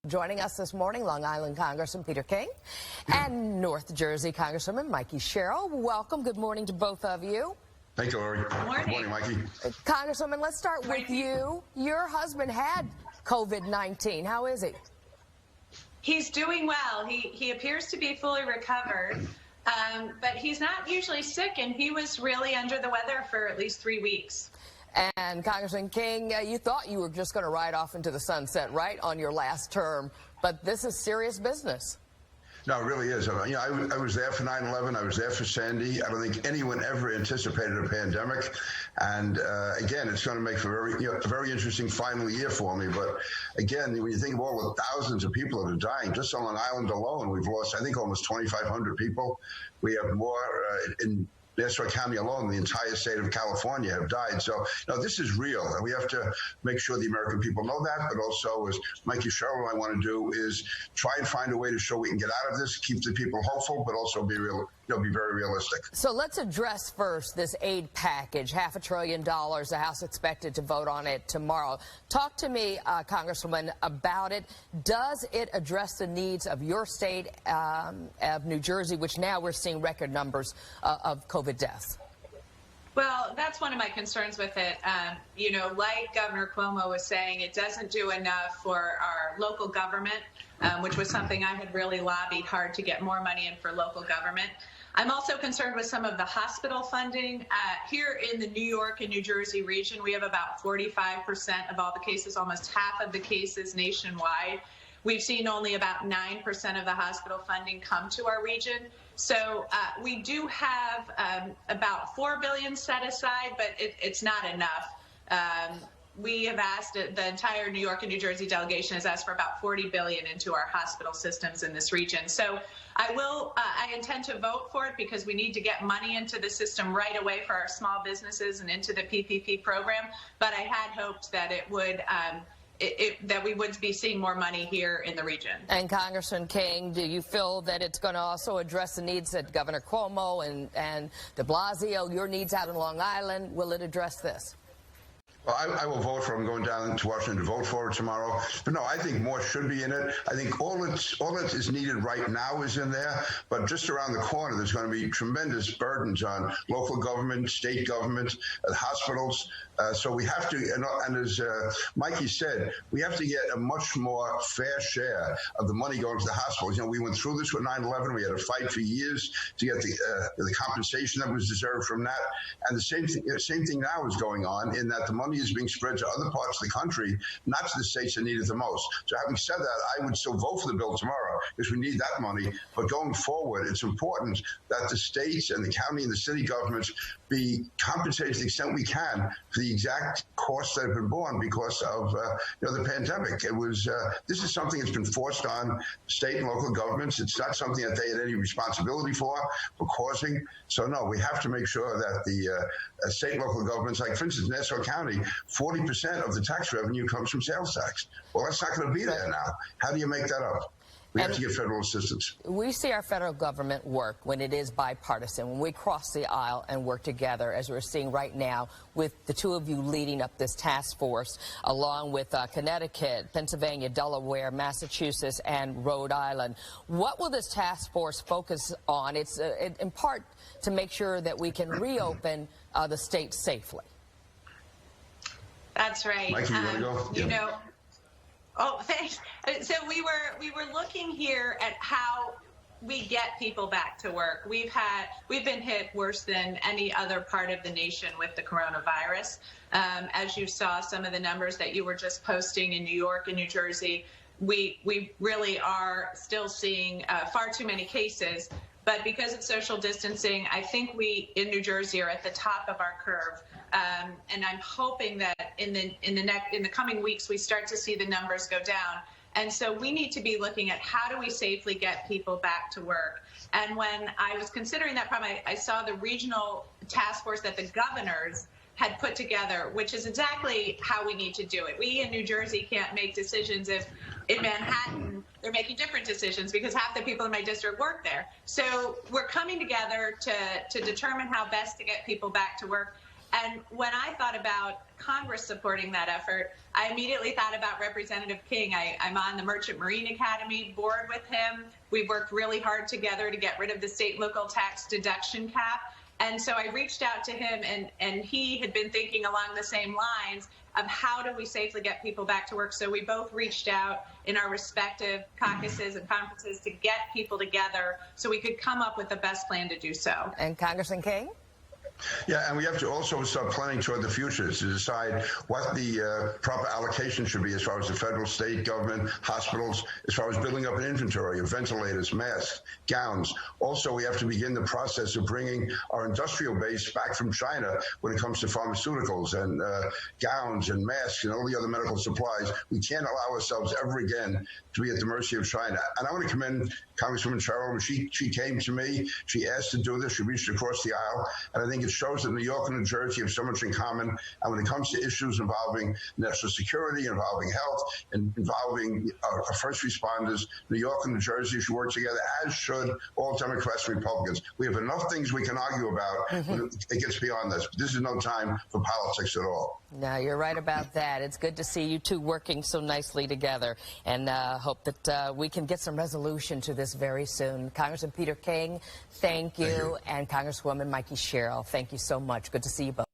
Joining us this morning, Long Island Congressman Peter King and North Jersey Congresswoman Mikie Sherrill. Welcome. Good morning to both of you. Thank you, Lori. Good morning. Good morning, Mikey. Congresswoman, let's start with you. Your husband had COVID-19. How is he? He's doing well. He appears to be fully recovered, but he's not usually sick, and he was really under the weather for at least 3 weeks. And Congressman King, you thought you were just going to ride off into the sunset, right, on your last term, but this is serious business. No, it really is. I was there for 9/11. I was there for Sandy. I don't think anyone ever anticipated a pandemic. And again, it's going to make for a very interesting final year for me. But again, when you think of all the thousands of people that are dying, just on Long Island alone, we've lost, I think, almost 2,500 people. We have more in Nassau County alone, the entire state of California have died. So, this is real, and we have to make sure the American people know that. But also, as Mikie Sherrill and I want to do, is try and find a way to show we can get out of this, keep the people hopeful, but also be real. Be very realistic. So let's address first this aid package, $500 billion. The House expected to vote on it tomorrow. Talk to me, Congresswoman, about it. Does it address the needs of your state, of New Jersey, which now we're seeing record numbers of COVID deaths? Well, that's one of my concerns with it. Like Governor Cuomo was saying, it doesn't do enough for our local government, which was something I had really lobbied hard to get more money in for local government. I'm also concerned with some of the hospital funding. Here in the New York and New Jersey region, we have about 45% of all the cases, almost half of the cases nationwide. We've seen only about 9% of the hospital funding come to our region. So we do have about $4 billion set aside, but it's not enough. We have asked, the entire New York and New Jersey delegation has asked for about $40 billion into our hospital systems in this region. So I intend to vote for it because we need to get money into the system right away for our small businesses and into the PPP program. But I had hoped that it would that we would be seeing more money here in the region. And Congressman King, do you feel that it's going to also address the needs that Governor Cuomo and de Blasio, your needs out in Long Island? Will it address this? Well, I will vote for it. I'm going down to Washington to vote for it tomorrow. But no, I think more should be in it. I think all that is needed right now is in there. But just around the corner, there's going to be tremendous burdens on local government, state government, hospitals. So we have to, and as Mikie said, we have to get a much more fair share of the money going to the hospitals. We went through this with 9/11. We had to fight for years to get the compensation that was deserved from that. And the same thing now is going on in that the money is being spread to other parts of the country, not to the states that need it the most. So having said that, I would still vote for the bill tomorrow because we need that money. But going forward, it's important that the states and the county and the city governments be compensated to the extent we can for the exact costs that have been borne because of the pandemic. It was this is something that's been forced on state and local governments. It's not something that they had any responsibility for causing. So no, we have to make sure that the state and local governments, like for instance Nassau County, 40% of the tax revenue comes from sales tax. Well, that's not going to be there now. How do you make that up? We have to get federal assistance. We see our federal government work when it is bipartisan, when we cross the aisle and work together, as we're seeing right now with the two of you leading up this task force, along with Connecticut, Pennsylvania, Delaware, Massachusetts, and Rhode Island. What will this task force focus on? It's in part to make sure that we can reopen the state safely. That's right. Mikie, you want to go? Oh, thanks. So we were looking here at how we get people back to work. We've been hit worse than any other part of the nation with the coronavirus. As you saw, some of the numbers that you were just posting in New York and New Jersey, we really are still seeing far too many cases. But because of social distancing, I think we in New Jersey are at the top of our curve. And I'm hoping that in the coming weeks we start to see the numbers go down. And so we need to be looking at how do we safely get people back to work. And when I was considering that problem, I saw the regional task force that the governors had put together, which is exactly how we need to do it. We in New Jersey can't make decisions if in Manhattan they're making different decisions because half the people in my district work there. So we're coming together to determine how best to get people back to work. And when I thought about Congress supporting that effort, I immediately thought about Representative King. I'm on the Merchant Marine Academy board with him. We've worked really hard together to get rid of the state local tax deduction cap. And so I reached out to him, and he had been thinking along the same lines of how do we safely get people back to work. So we both reached out in our respective caucuses and conferences to get people together so we could come up with the best plan to do so. And Congressman King? Yeah, and we have to also start planning toward the future to decide what the proper allocation should be as far as the federal, state, government, hospitals, as far as building up an inventory of ventilators, masks, gowns. Also, we have to begin the process of bringing our industrial base back from China when it comes to pharmaceuticals and gowns and masks and all the other medical supplies. We can't allow ourselves ever again to be at the mercy of China. And I want to commend Congresswoman Sherrill. She came to me. She asked to do this. She reached across the aisle. And I think it shows that New York and New Jersey have so much in common. And when it comes to issues involving national security, involving health, and involving our first responders, New York and New Jersey should work together, as should all Democrats and Republicans. We have enough things we can argue about when it gets beyond this. But this is no time for politics at all. No, you're right about that. It's good to see you two working so nicely together, and hope that we can get some resolution to this very soon. Congressman Peter King, thank you. And Congresswoman Mikie Sherrill, thank you so much. Good to see you both.